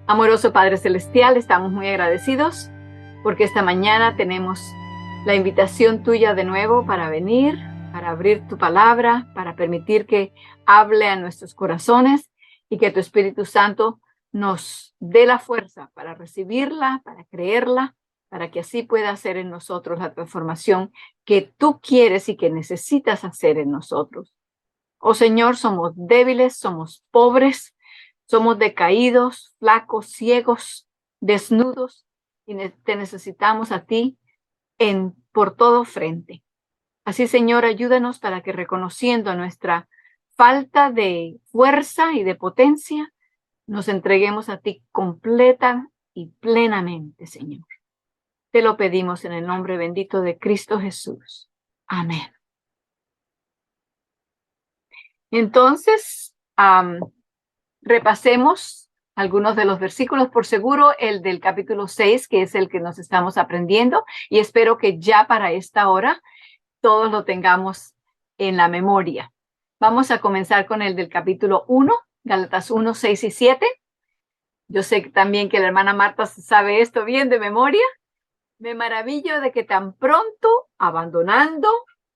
Amoroso Padre Celestial, estamos muy agradecidos porque esta mañana tenemos la invitación tuya de nuevo para venir, para abrir tu palabra, para permitir que hable a nuestros corazones y que tu Espíritu Santo nos dé la fuerza para recibirla, para creerla, para que así pueda hacer en nosotros la transformación que tú quieres y que necesitas hacer en nosotros. Oh Señor, somos débiles, somos pobres, somos decaídos, flacos, ciegos, desnudos, y te necesitamos a ti por todo frente. Así, Señor, ayúdanos para que reconociendo nuestra falta de fuerza y de potencia, nos entreguemos a ti completa y plenamente, Señor. Te lo pedimos en el nombre bendito de Cristo Jesús. Amén. Entonces, repasemos algunos de los versículos, por seguro el del capítulo 6, que es el que nos estamos aprendiendo, y espero que ya para esta hora todos lo tengamos en la memoria. Vamos a comenzar con el del capítulo 1, Gálatas 1, 6 y 7. Yo sé también que la hermana Marta sabe esto bien de memoria. Me maravillo de que tan pronto, abandonando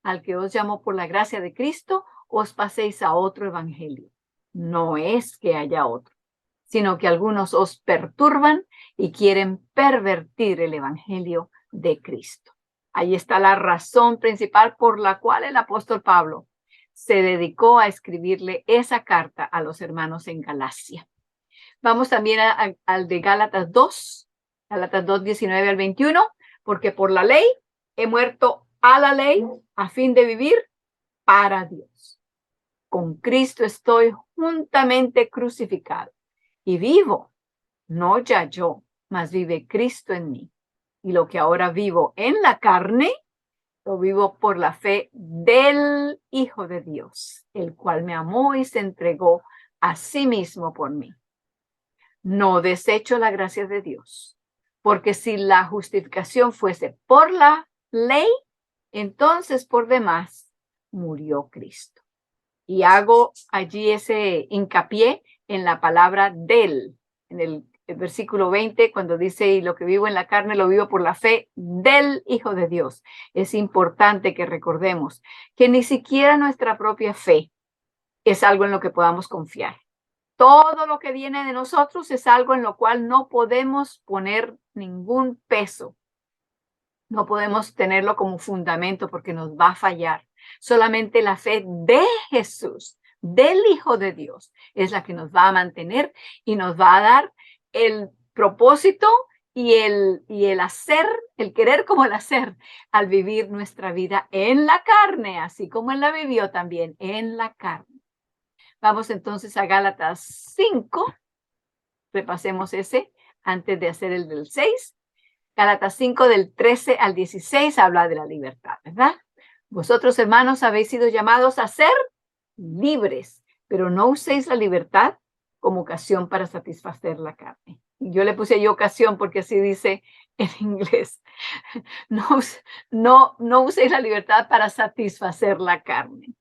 al que os llamó por la gracia de Cristo, os paséis a otro evangelio. No es que haya otro, sino que algunos os perturban y quieren pervertir el evangelio de Cristo. Ahí está la razón principal por la cual el apóstol Pablo se dedicó a escribirle esa carta a los hermanos en Galacia. Vamos también al de Gálatas 2, 19 al 21, porque por la ley he muerto a la ley a fin de vivir para Dios. Con Cristo estoy juntamente crucificado y vivo, no ya yo, mas vive Cristo en mí. Y lo que ahora vivo en la carne, lo vivo por la fe del Hijo de Dios, el cual me amó y se entregó a sí mismo por mí. No desecho la gracia de Dios, porque si la justificación fuese por la ley, entonces por demás murió Cristo. Y hago allí ese hincapié en la palabra del, en el versículo 20, cuando dice, y lo que vivo en la carne lo vivo por la fe del Hijo de Dios. Es importante que recordemos que ni siquiera nuestra propia fe es algo en lo que podamos confiar. Todo lo que viene de nosotros es algo en lo cual no podemos poner ningún peso. No podemos tenerlo como fundamento porque nos va a fallar. Solamente la fe de Jesús, del Hijo de Dios, es la que nos va a mantener y nos va a dar el propósito y el hacer, el querer como el hacer, al vivir nuestra vida en la carne, así como Él la vivió también en la carne. Vamos entonces a Gálatas 5. Repasemos ese antes de hacer el del 6. Gálatas 5 del 13 al 16 habla de la libertad, ¿verdad? Vosotros, hermanos, habéis sido llamados a ser libres, pero no uséis la libertad como ocasión para satisfacer la carne. Yo le puse ocasión porque así dice en inglés. No uséis la libertad para satisfacer la carne,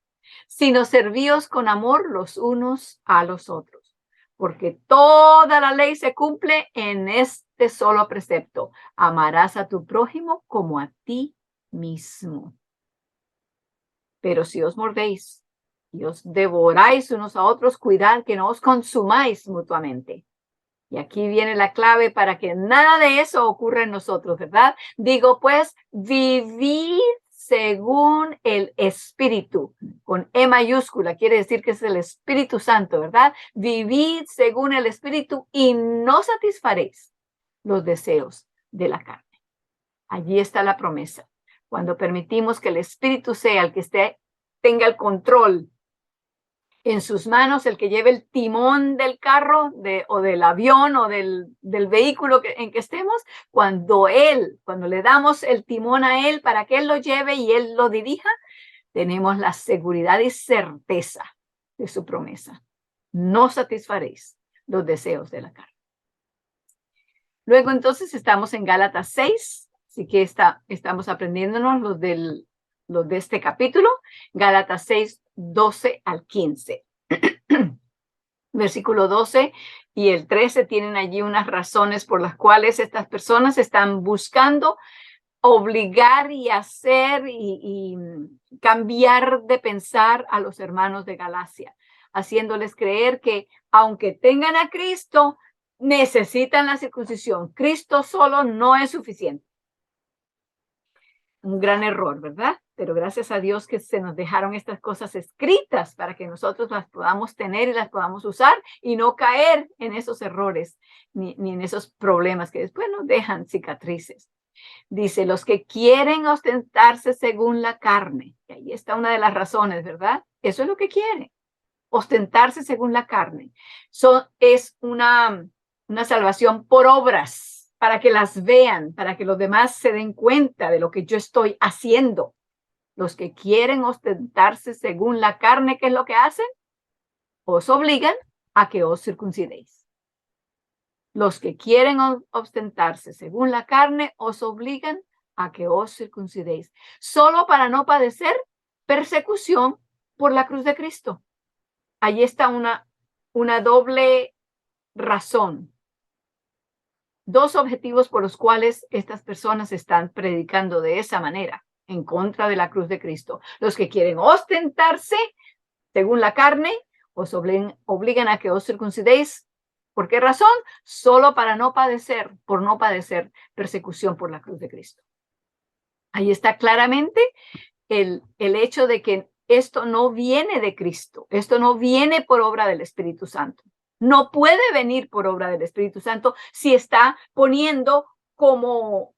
sino servíos con amor los unos a los otros, porque toda la ley se cumple en este solo precepto: amarás a tu prójimo como a ti mismo. Pero si os mordéis y os devoráis unos a otros, cuidad que no os consumáis mutuamente. Y aquí viene la clave para que nada de eso ocurra en nosotros, ¿verdad? Digo, pues, vivid según el Espíritu, con E mayúscula, quiere decir que es el Espíritu Santo, ¿verdad? Vivid según el Espíritu y no satisfaréis los deseos de la carne. Allí está la promesa. Cuando permitimos que el Espíritu sea el que tenga el control en sus manos, el que lleve el timón del carro o del avión o del vehículo en que estemos, cuando le damos el timón a Él para que Él lo lleve y Él lo dirija, tenemos la seguridad y certeza de su promesa. No satisfaréis los deseos de la carne. Luego entonces estamos en Gálatas 6, así que estamos aprendiéndonos los de este capítulo, Gálatas 6, 12 al 15. Versículo 12 y el 13 tienen allí unas razones por las cuales estas personas están buscando obligar y hacer y cambiar de pensar a los hermanos de Galacia, haciéndoles creer que aunque tengan a Cristo, necesitan la circuncisión. Cristo solo no es suficiente. Un gran error, ¿verdad? Pero gracias a Dios que se nos dejaron estas cosas escritas para que nosotros las podamos tener y las podamos usar y no caer en esos errores ni en esos problemas que después nos dejan cicatrices. Dice, los que quieren ostentarse según la carne. Y ahí está una de las razones, ¿verdad? Eso es lo que quieren. Ostentarse según la carne. Es una salvación por obras, para que las vean, para que los demás se den cuenta de lo que yo estoy haciendo. Los que quieren ostentarse según la carne, ¿qué es lo que hacen? Os obligan a que os circuncidéis. Los que quieren ostentarse según la carne os obligan a que os circuncidéis, solo para no padecer persecución por la cruz de Cristo. Allí está una doble razón. Dos objetivos por los cuales estas personas están predicando de esa manera, en contra de la cruz de Cristo. Los que quieren ostentarse según la carne os obligan a que os circuncidéis. ¿Por qué razón? Solo para por no padecer persecución por la cruz de Cristo. Ahí está claramente el hecho de que esto no viene de Cristo, esto no viene por obra del Espíritu Santo. No puede venir por obra del Espíritu Santo si está poniendo como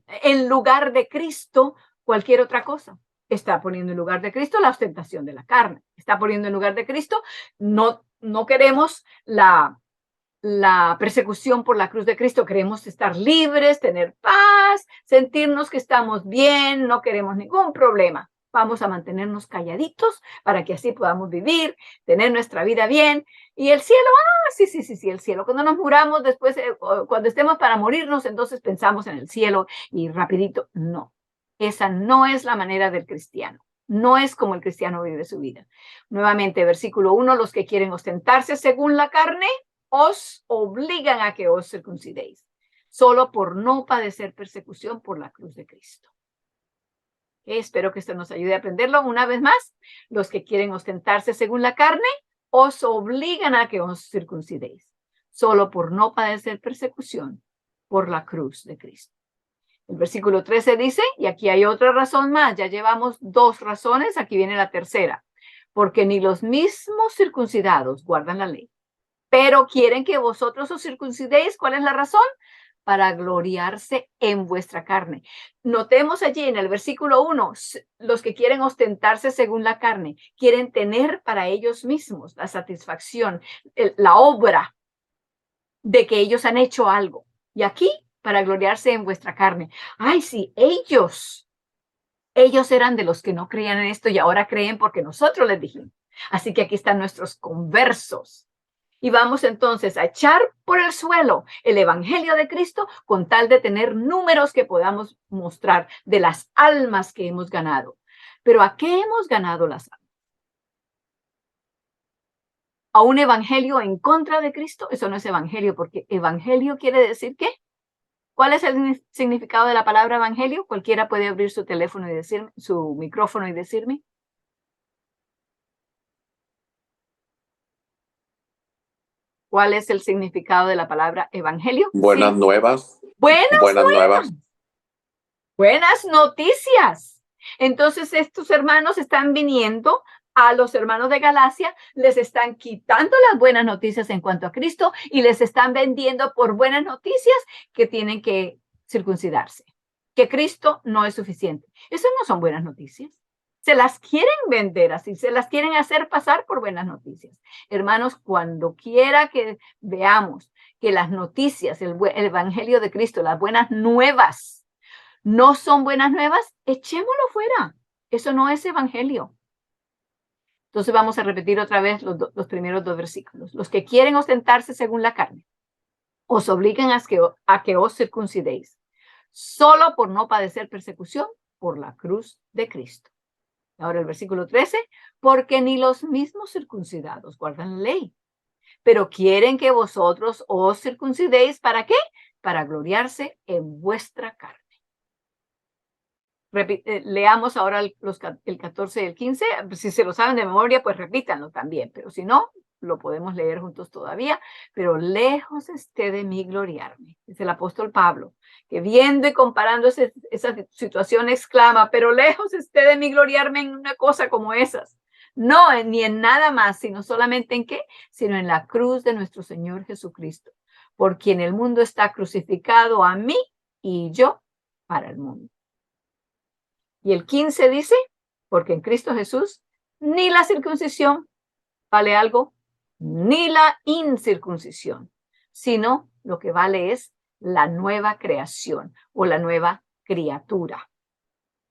en lugar de Cristo cualquier otra cosa. Está poniendo en lugar de Cristo la ostentación de la carne. Está poniendo en lugar de Cristo, no queremos la persecución por la cruz de Cristo. Queremos estar libres, tener paz, sentirnos que estamos bien, no queremos ningún problema. Vamos a mantenernos calladitos para que así podamos vivir, tener nuestra vida bien. Y el cielo, sí, el cielo. Cuando nos muramos, después, cuando estemos para morirnos, entonces pensamos en el cielo y rapidito. No, esa no es la manera del cristiano. No es como el cristiano vive su vida. Nuevamente, versículo 1, los que quieren ostentarse según la carne, os obligan a que os circuncidéis, solo por no padecer persecución por la cruz de Cristo. Espero que esto nos ayude a aprenderlo una vez más. Los que quieren ostentarse según la carne, os obligan a que os circuncidéis, solo por no padecer persecución por la cruz de Cristo. El versículo 13 dice, y aquí hay otra razón más, ya llevamos dos razones, aquí viene la tercera, porque ni los mismos circuncidados guardan la ley, pero quieren que vosotros os circuncidéis. ¿Cuál es la razón? Para gloriarse en vuestra carne. Notemos allí en el versículo 1, los que quieren ostentarse según la carne, quieren tener para ellos mismos la satisfacción, la obra de que ellos han hecho algo. Y aquí, para gloriarse en vuestra carne. Ay, sí, ellos eran de los que no creían en esto y ahora creen porque nosotros les dijimos. Así que aquí están nuestros conversos. Y vamos entonces a echar por el suelo el evangelio de Cristo con tal de tener números que podamos mostrar de las almas que hemos ganado. Pero ¿a qué hemos ganado las almas? ¿A un evangelio en contra de Cristo? Eso no es evangelio, porque evangelio quiere decir ¿qué? ¿Cuál es el significado de la palabra evangelio? Cualquiera puede abrir su teléfono y decirme, su micrófono y decirme. ¿Cuál es el significado de la palabra evangelio? Buenas ¿Sí? nuevas. Buenas nuevas. Buenas noticias. Entonces estos hermanos están viniendo a los hermanos de Galacia, les están quitando las buenas noticias en cuanto a Cristo y les están vendiendo por buenas noticias que tienen que circuncidarse, que Cristo no es suficiente. Esas no son buenas noticias. Se las quieren vender así, se las quieren hacer pasar por buenas noticias. Hermanos, cuando quiera que veamos que las noticias, el evangelio de Cristo, las buenas nuevas, no son buenas nuevas, echémoslo fuera. Eso no es evangelio. Entonces vamos a repetir otra vez los primeros dos versículos. Los que quieren ostentarse según la carne, os obligan a que os circuncidéis, solo por no padecer persecución por la cruz de Cristo. Ahora el versículo 13, porque ni los mismos circuncidados guardan la ley, pero quieren que vosotros os circuncidéis. ¿Para qué? Para gloriarse en vuestra carne. Leamos ahora el 14 y el 15. Si se lo saben de memoria, pues repítanlo también, pero si no, lo podemos leer juntos todavía. Pero lejos esté de mí gloriarme, es el apóstol Pablo, que viendo y comparando esa situación exclama, pero lejos esté de mí gloriarme en una cosa como esas. No, ni en nada más, sino solamente en qué, sino en la cruz de nuestro Señor Jesucristo, por quien el mundo está crucificado a mí y yo para el mundo. Y el 15 dice, porque en Cristo Jesús ni la circuncisión vale algo, ni la incircuncisión, sino lo que vale es la nueva creación o la nueva criatura.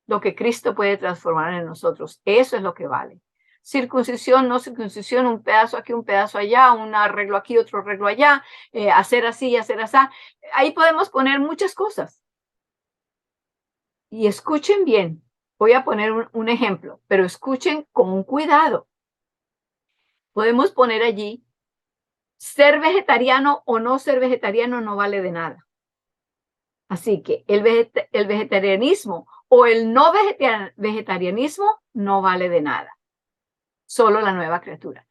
Lo que Cristo puede transformar en nosotros, eso es lo que vale. Circuncisión, no circuncisión, un pedazo aquí, un pedazo allá, un arreglo aquí, otro arreglo allá, hacer así, hacer así. Ahí podemos poner muchas cosas. Y escuchen bien, voy a poner un ejemplo, pero escuchen con cuidado. Podemos poner allí, ser vegetariano o no ser vegetariano no vale de nada. Así que el vegetarianismo o el no vegetarianismo no vale de nada. Solo la nueva criatura.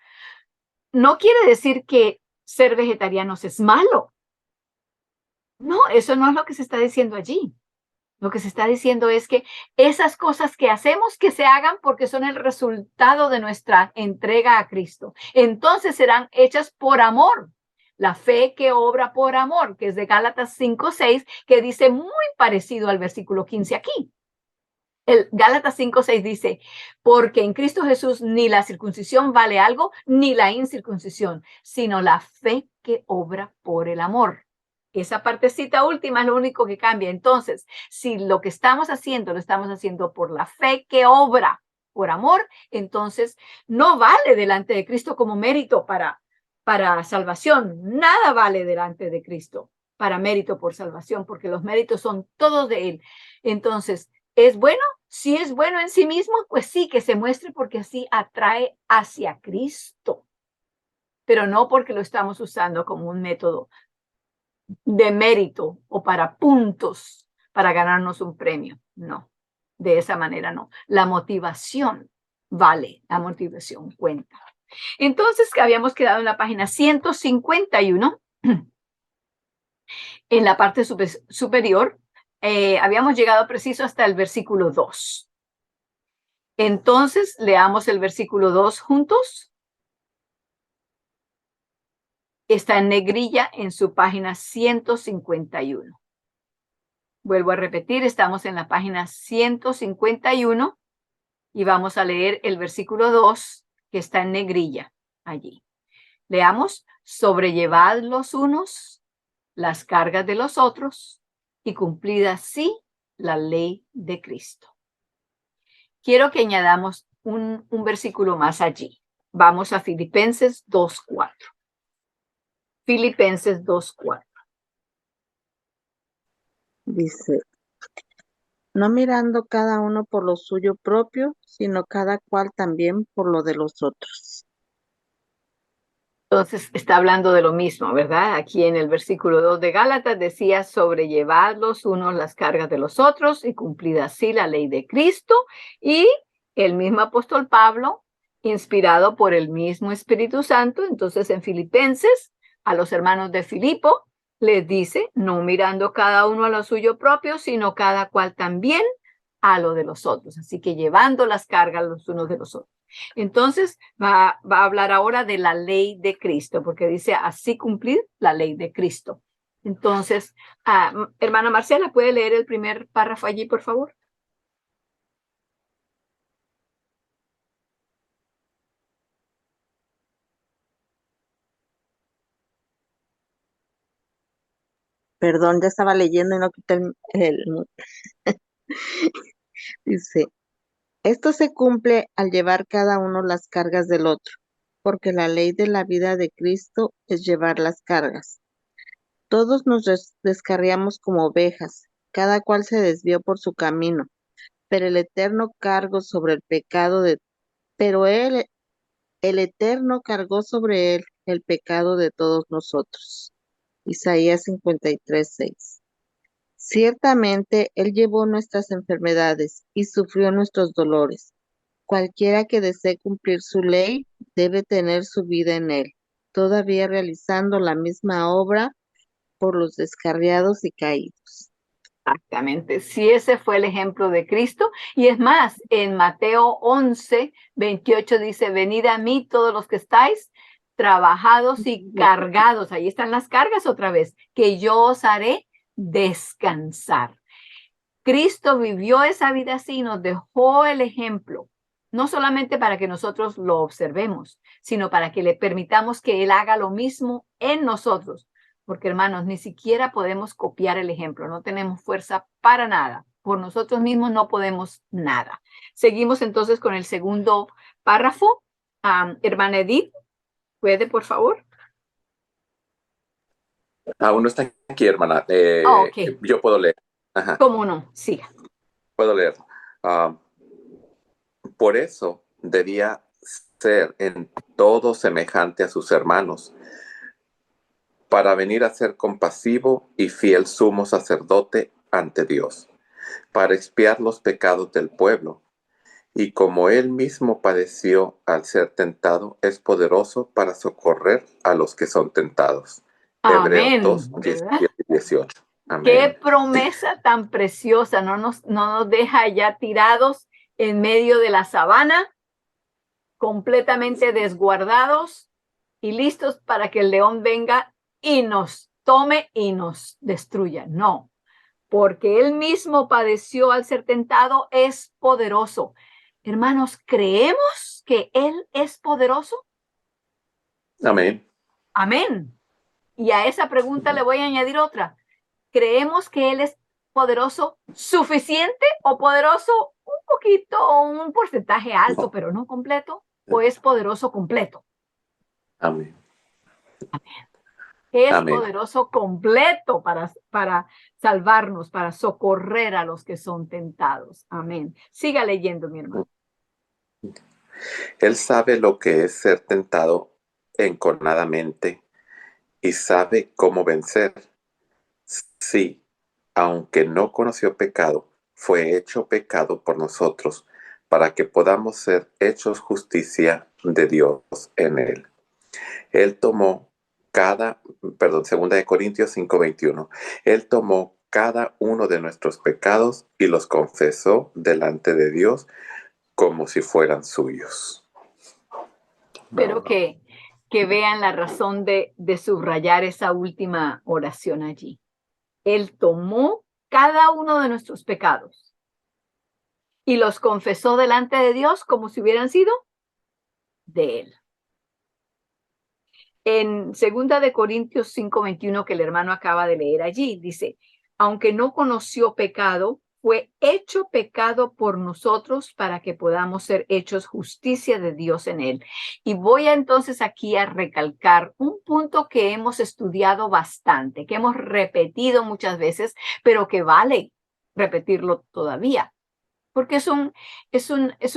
No quiere decir que ser vegetarianos es malo. No, eso no es lo que se está diciendo allí. Lo que se está diciendo es que esas cosas que hacemos que se hagan porque son el resultado de nuestra entrega a Cristo. Entonces serán hechas por amor. La fe que obra por amor, que es de Gálatas 5:6, que dice muy parecido al versículo 15 aquí. El Gálatas 5:6 dice, porque en Cristo Jesús ni la circuncisión vale algo, ni la incircuncisión, sino la fe que obra por el amor. Esa partecita última es lo único que cambia. Entonces, si lo que estamos haciendo lo estamos haciendo por la fe que obra por amor, entonces no vale delante de Cristo como mérito para salvación. Nada vale delante de Cristo para mérito por salvación, porque los méritos son todos de Él. Entonces, ¿es bueno? Si es bueno en sí mismo, pues sí, que se muestre porque así atrae hacia Cristo, pero no porque lo estamos usando como un método de mérito o para puntos para ganarnos un premio. No, de esa manera no. La motivación vale, la motivación cuenta. Entonces, habíamos quedado en la página 151, en la parte superior. Habíamos llegado preciso hasta el versículo 2. Entonces, leamos el versículo 2 juntos. Está en negrilla en su página 151. Vuelvo a repetir, estamos en la página 151 y vamos a leer el versículo 2 que está en negrilla allí. Leamos, sobrellevad los unos las cargas de los otros y cumplid así la ley de Cristo. Quiero que añadamos un versículo más allí. Vamos a Filipenses 2:4. Filipenses 2:4. Dice, no mirando cada uno por lo suyo propio, sino cada cual también por lo de los otros. Entonces está hablando de lo mismo, ¿verdad? Aquí en el versículo 2 de Gálatas decía, sobrellevad los unos las cargas de los otros y cumplid así la ley de Cristo. Y el mismo apóstol Pablo, inspirado por el mismo Espíritu Santo, entonces en Filipenses, a los hermanos de Filipo, les dice, no mirando cada uno a lo suyo propio, sino cada cual también a lo de los otros. Así que llevando las cargas los unos de los otros. Entonces va a hablar ahora de la ley de Cristo, porque dice así cumplir la ley de Cristo. Entonces, hermana Marcela, ¿puede leer el primer párrafo allí, por favor? Perdón, ya estaba leyendo y no quité Dice, esto se cumple al llevar cada uno las cargas del otro, porque la ley de la vida de Cristo es llevar las cargas. Todos nos descarriamos como ovejas, cada cual se desvió por su camino. pero el eterno cargo sobre el pecado de, pero el Eterno cargó sobre él el pecado de todos nosotros. Isaías 53:6. Ciertamente Él llevó nuestras enfermedades y sufrió nuestros dolores. Cualquiera que desee cumplir su ley debe tener su vida en Él, todavía realizando la misma obra por los descarriados y caídos. Exactamente, sí, ese fue el ejemplo de Cristo. Y es más, en Mateo 11:28 dice, venid a mí todos los que estáis trabajados y cargados. Ahí están las cargas otra vez, que yo os haré descansar. Cristo vivió esa vida así y nos dejó el ejemplo, no solamente para que nosotros lo observemos, sino para que le permitamos que Él haga lo mismo en nosotros. Porque, hermanos, ni siquiera podemos copiar el ejemplo, no tenemos fuerza para nada. Por nosotros mismos no podemos nada. Seguimos entonces con el segundo párrafo. Hermana Edith, ¿puede, por favor? Aún no está aquí, hermana. Ok, Yo puedo leer. Ajá, cómo no, siga. puedo leer. Ah, por eso debía ser en todo semejante a sus hermanos, para venir a ser compasivo y fiel sumo sacerdote ante Dios, para expiar los pecados del pueblo. Y como él mismo padeció al ser tentado, es poderoso para socorrer a los que son tentados. Hebreos Amén, 2, ¿verdad? 17 y 18. Qué Amén. promesa tan preciosa, no nos deja ya tirados en medio de la sabana, completamente desguardados y listos para que el león venga y nos tome y nos destruya. No, porque él mismo padeció al ser tentado, es poderoso. Hermanos, ¿creemos que él es poderoso? Amén. Amén. Y a esa pregunta le voy a añadir otra. ¿Creemos que Él es poderoso suficiente o poderoso un poquito, un porcentaje alto, No. pero no completo? ¿O es poderoso completo? Amén. Es Amén. poderoso completo para salvarnos, para socorrer a los que son tentados. Amén. Siga leyendo, mi hermano. Él sabe lo que es ser tentado enconadamente y sabe cómo vencer. Sí, aunque no conoció pecado, fue hecho pecado por nosotros, para que podamos ser hechos justicia de Dios en él. Él tomó segunda de Corintios 5:21. Él tomó cada uno de nuestros pecados y los confesó delante de Dios como si fueran suyos. Espero que vean la razón de subrayar esa última oración allí. Él tomó cada uno de nuestros pecados y los confesó delante de Dios como si hubieran sido de Él. En 2 Corintios 5:21, que el hermano acaba de leer allí, dice, aunque no conoció pecado, fue hecho pecado por nosotros para que podamos ser hechos justicia de Dios en él. Y voy entonces aquí a recalcar un punto que hemos estudiado bastante, que hemos repetido muchas veces, pero que vale repetirlo todavía, porque es un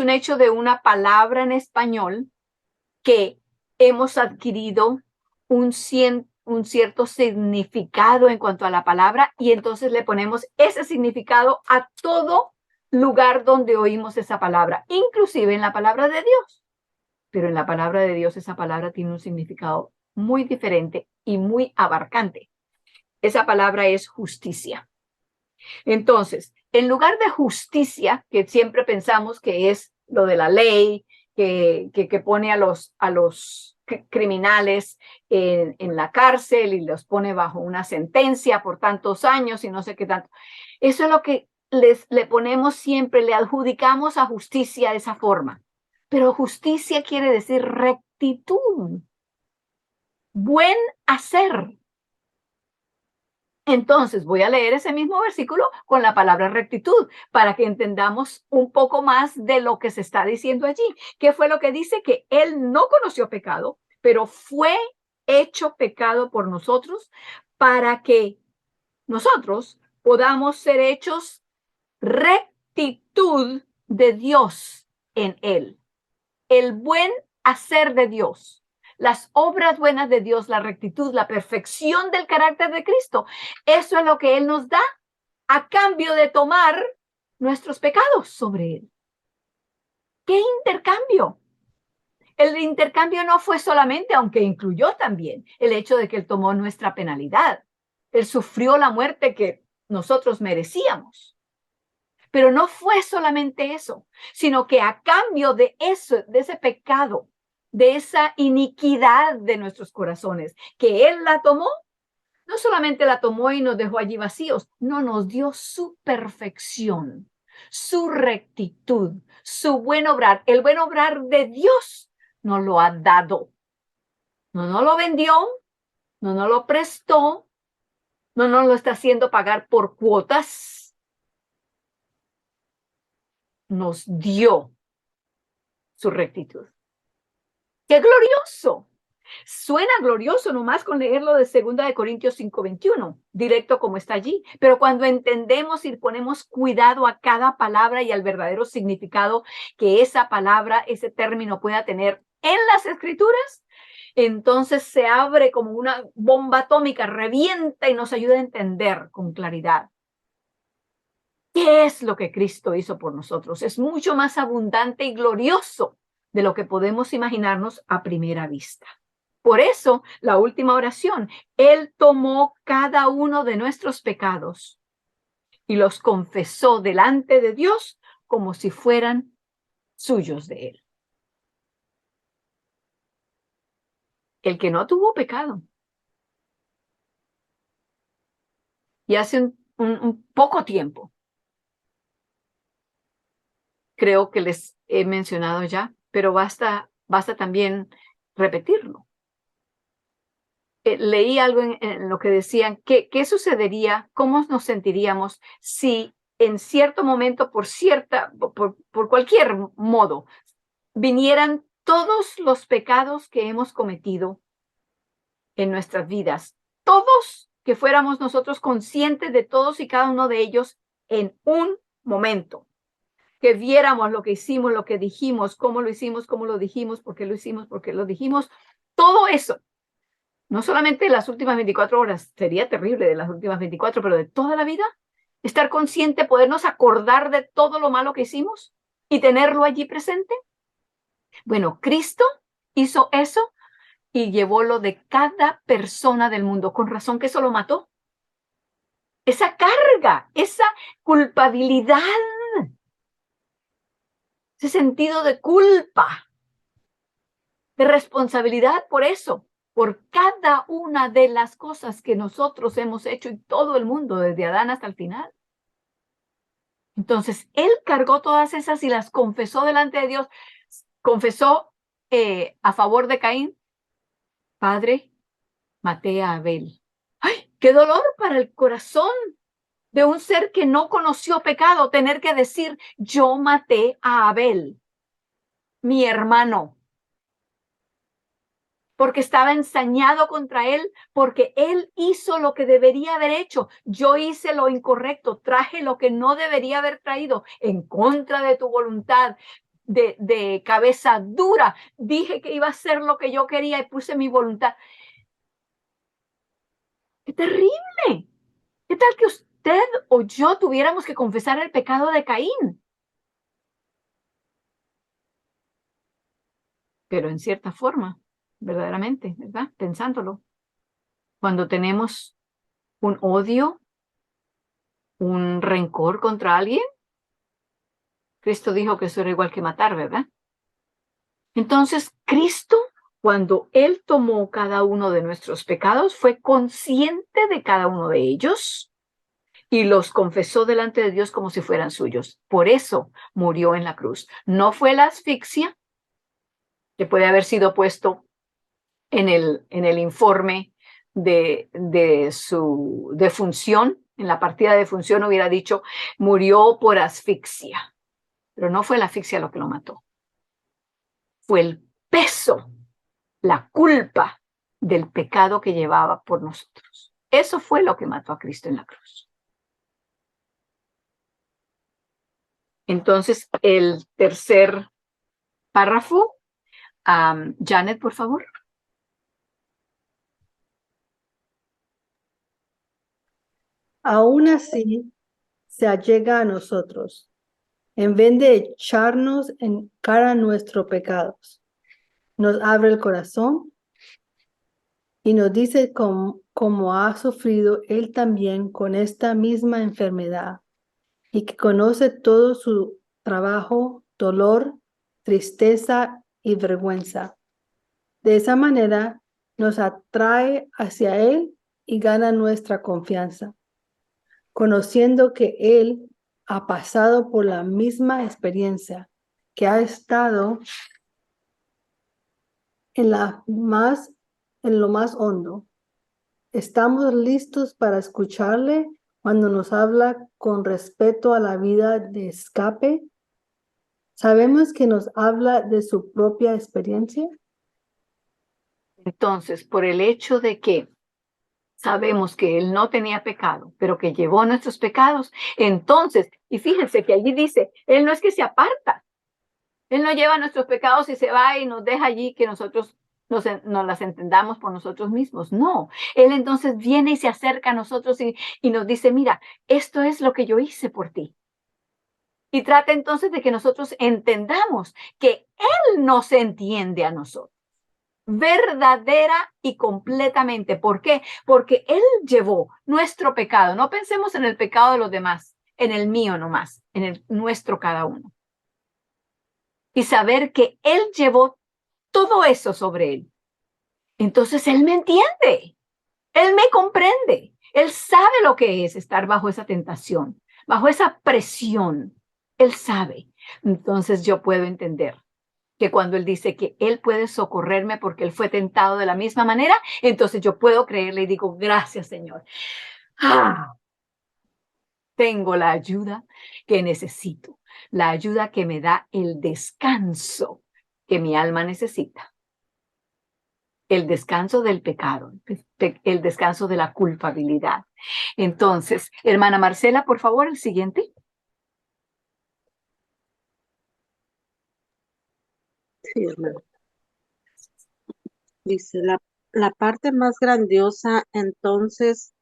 hecho de una palabra en español que hemos adquirido un cierto significado en cuanto a la palabra y entonces le ponemos ese significado a todo lugar donde oímos esa palabra, inclusive en la palabra de Dios. Pero en la palabra de Dios esa palabra tiene un significado muy diferente y muy abarcante. Esa palabra es justicia. Entonces, en lugar de justicia, que siempre pensamos que es lo de la ley, que pone a los criminales en la cárcel y los pone bajo una sentencia por tantos años y no sé qué tanto. Eso es lo que le ponemos siempre, le adjudicamos a justicia de esa forma. Pero justicia quiere decir rectitud, buen hacer. Entonces voy a leer ese mismo versículo con la palabra rectitud para que entendamos un poco más de lo que se está diciendo allí. ¿Qué fue lo que dice? Que él no conoció pecado, pero fue hecho pecado por nosotros para que nosotros podamos ser hechos rectitud rectitud de Dios en él. El buen hacer de Dios, las obras buenas de Dios, la rectitud, la perfección del carácter de Cristo. Eso es lo que Él nos da a cambio de tomar nuestros pecados sobre Él. ¿Qué intercambio? El intercambio no fue solamente, aunque incluyó también el hecho de que Él tomó nuestra penalidad. Él sufrió la muerte que nosotros merecíamos. Pero no fue solamente eso, sino que a cambio de eso, de ese pecado, de esa iniquidad de nuestros corazones, que Él la tomó, no solamente la tomó y nos dejó allí vacíos, no, nos dio su perfección, su rectitud, su buen obrar. El buen obrar de Dios nos lo ha dado. No nos lo vendió, no nos lo prestó, no nos lo está haciendo pagar por cuotas. Nos dio su rectitud. ¡Qué glorioso! Suena glorioso nomás con leerlo de 2 Corintios 5:21, directo como está allí. Pero cuando entendemos y ponemos cuidado a cada palabra y al verdadero significado que esa palabra, ese término pueda tener en las Escrituras, entonces se abre como una bomba atómica, revienta y nos ayuda a entender con claridad. ¿Qué es lo que Cristo hizo por nosotros? Es mucho más abundante y glorioso de lo que podemos imaginarnos a primera vista. Por eso, la última oración, Él tomó cada uno de nuestros pecados y los confesó delante de Dios como si fueran suyos de Él. El que no tuvo pecado. Y hace un poco tiempo, creo que les he mencionado ya, pero basta también repetirlo. Leí algo en lo que decían, ¿qué sucedería? ¿Cómo nos sentiríamos si en cierto momento, por cualquier modo, vinieran todos los pecados que hemos cometido en nuestras vidas? Todos, que fuéramos nosotros conscientes de todos y cada uno de ellos en un momento. Que viéramos lo que hicimos, lo que dijimos, cómo lo hicimos, cómo lo dijimos, por qué lo hicimos, por qué lo dijimos. Todo eso. No solamente las últimas 24 horas, sería terrible de las últimas 24, pero de toda la vida, estar consciente, podernos acordar de todo lo malo que hicimos y tenerlo allí presente. Bueno, Cristo hizo eso y llevó lo de cada persona del mundo. Con razón que eso lo mató. Esa carga, esa culpabilidad, ese sentido de culpa, de responsabilidad por eso. Por cada una de las cosas que nosotros hemos hecho y todo el mundo, desde Adán hasta el final. Entonces, Él cargó todas esas y las confesó delante de Dios. Confesó a favor de Caín. Padre, maté a Abel. ¡Ay, qué dolor para el corazón de un ser que no conoció pecado! Tener que decir, yo maté a Abel, mi hermano. Porque estaba ensañado contra él, porque él hizo lo que debería haber hecho. Yo hice lo incorrecto, traje lo que no debería haber traído, en contra de tu voluntad, de cabeza dura. Dije que iba a hacer lo que yo quería y puse mi voluntad. ¡Qué terrible! ¿Qué tal que usted o yo tuviéramos que confesar el pecado de Caín? Pero en cierta forma, verdaderamente, ¿verdad? Pensándolo. Cuando tenemos un odio, un rencor contra alguien, Cristo dijo que eso era igual que matar, ¿verdad? Entonces, Cristo, cuando Él tomó cada uno de nuestros pecados, fue consciente de cada uno de ellos y los confesó delante de Dios como si fueran suyos. Por eso murió en la cruz. No fue la asfixia, que puede haber sido puesto en el informe de su defunción. En la partida de defunción hubiera dicho, murió por asfixia. Pero no fue la asfixia lo que lo mató. Fue el peso, la culpa del pecado que llevaba por nosotros. Eso fue lo que mató a Cristo en la cruz. Entonces, el tercer párrafo, Janet, por favor. Aún así, se allega a nosotros, en vez de echarnos en cara nuestros pecados. Nos abre el corazón y nos dice cómo ha sufrido él también con esta misma enfermedad y que conoce todo su trabajo, dolor, tristeza y vergüenza. De esa manera nos atrae hacia él y gana nuestra confianza, conociendo que él ha pasado por la misma experiencia, que ha estado en lo más hondo. Estamos listos para escucharle cuando nos habla con respeto a la vida de escape. Sabemos que nos habla de su propia experiencia. Entonces, por el hecho de que sabemos que él no tenía pecado, pero que llevó nuestros pecados, entonces, y fíjense que allí dice, él no es que se aparta, él no lleva nuestros pecados y se va y nos deja allí que nosotros nos las entendamos por nosotros mismos. No, él entonces viene y se acerca a nosotros y nos dice, mira, esto es lo que yo hice por ti. Y trata entonces de que nosotros entendamos que él nos entiende a nosotros. Verdadera y completamente. ¿Por qué? Porque él llevó nuestro pecado. No pensemos en el pecado de los demás, en el mío nomás, en el nuestro cada uno. Y saber que él llevó todo eso sobre él. Entonces él me entiende, él me comprende, él sabe lo que es estar bajo esa tentación, bajo esa presión. Él sabe. Entonces yo puedo entender que cuando él dice que él puede socorrerme porque él fue tentado de la misma manera, entonces yo puedo creerle y digo, gracias, Señor. Tengo la ayuda que necesito, la ayuda que me da el descanso que mi alma necesita. El descanso del pecado, el descanso de la culpabilidad. Entonces, hermana Marcela, por favor, el siguiente. Sí, hermano. Dice, la parte más grandiosa entonces,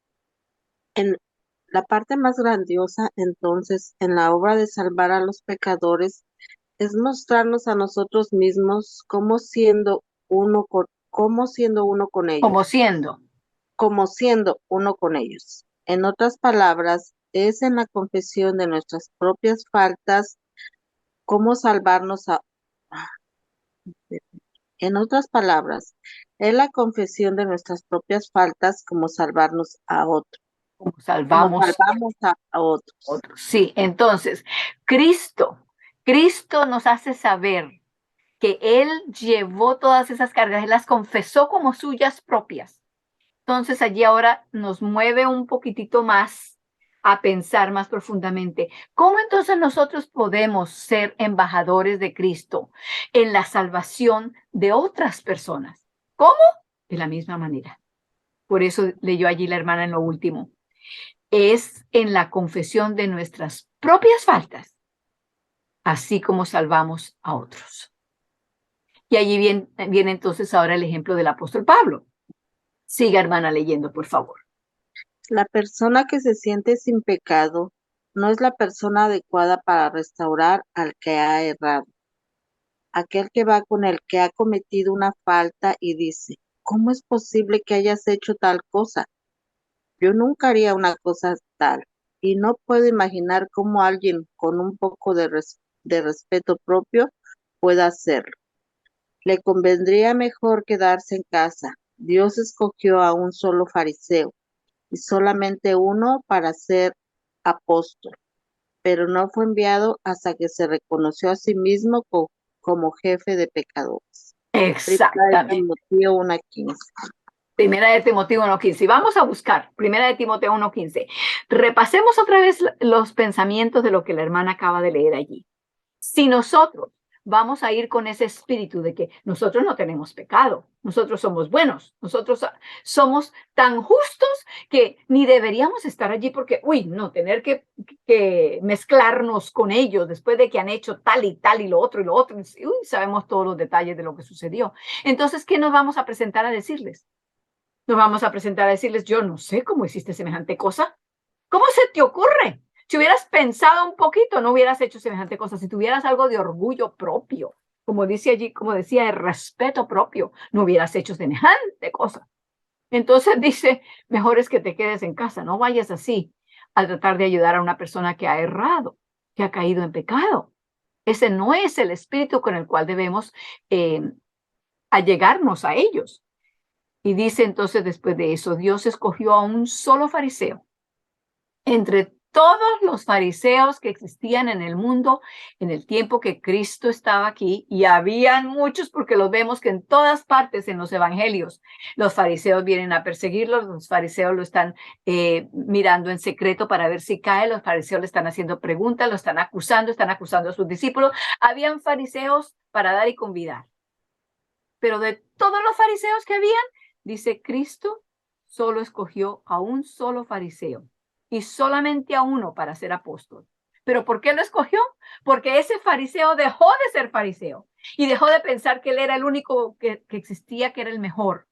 la parte más grandiosa entonces en la obra de salvar a los pecadores es mostrarnos a nosotros mismos como siendo uno con Como ellos, siendo. como siendo uno con ellos. En otras palabras, es en la confesión de nuestras propias faltas cómo salvarnos a... En otras palabras, es la confesión de nuestras propias faltas como salvarnos a otros. Como Como salvamos salvamos a otros. otros. Sí, entonces, Cristo nos hace saber que Él llevó todas esas cargas, Él las confesó como suyas propias. Entonces allí ahora nos mueve un poquitito más a pensar más profundamente. ¿Cómo entonces nosotros podemos ser embajadores de Cristo en la salvación de otras personas? ¿Cómo? De la misma manera. Por eso leyó allí la hermana en lo último. Es en la confesión de nuestras propias faltas, así como salvamos a otros. Y allí viene entonces ahora el ejemplo del apóstol Pablo. Siga, hermana, leyendo, por favor. La persona que se siente sin pecado no es la persona adecuada para restaurar al que ha errado. Aquel que va con el que ha cometido una falta y dice, ¿cómo es posible que hayas hecho tal cosa? Yo nunca haría una cosa tal. Y no puedo imaginar cómo alguien con un poco de respeto propio pueda hacerlo. Le convendría mejor quedarse en casa. Dios escogió a un solo fariseo y solamente uno para ser apóstol, pero no fue enviado hasta que se reconoció a sí mismo como jefe de pecadores. Primera de Exactamente. Timoteo 1:15. Primera de Timoteo 1:15. Y vamos a buscar Primera de Timoteo 1:15. Repasemos otra vez los pensamientos de lo que la hermana acaba de leer allí. Si nosotros vamos a ir con ese espíritu de que nosotros no tenemos pecado, nosotros somos buenos, nosotros somos tan justos que ni deberíamos estar allí porque, no, tener que mezclarnos con ellos después de que han hecho tal y lo otro, sabemos todos los detalles de lo que sucedió. Entonces, ¿qué nos vamos a presentar a decirles? Nos vamos a presentar a decirles, yo no sé cómo hiciste semejante cosa. ¿Cómo se te ocurre? Si hubieras pensado un poquito, no hubieras hecho semejante cosa. Si tuvieras algo de orgullo propio, como dice allí, como decía, el respeto propio, no hubieras hecho semejante cosa. Entonces dice, mejor es que te quedes en casa, no vayas así a tratar de ayudar a una persona que ha errado, que ha caído en pecado. Ese no es el espíritu con el cual debemos allegarnos a ellos. Y dice entonces después de eso, Dios escogió a un solo fariseo entre todos los fariseos que existían en el mundo en el tiempo que Cristo estaba aquí, y habían muchos porque los vemos que en todas partes en los evangelios los fariseos vienen a perseguirlos, los fariseos lo están mirando en secreto para ver si cae, los fariseos le están haciendo preguntas, lo están acusando a sus discípulos. Habían fariseos para dar y convidar, pero de todos los fariseos que habían, dice Cristo, solo escogió a un solo fariseo y solamente a uno para ser apóstol. ¿Pero por qué lo escogió? Porque ese fariseo dejó de ser fariseo y dejó de pensar que él era el único que existía, que era el mejor,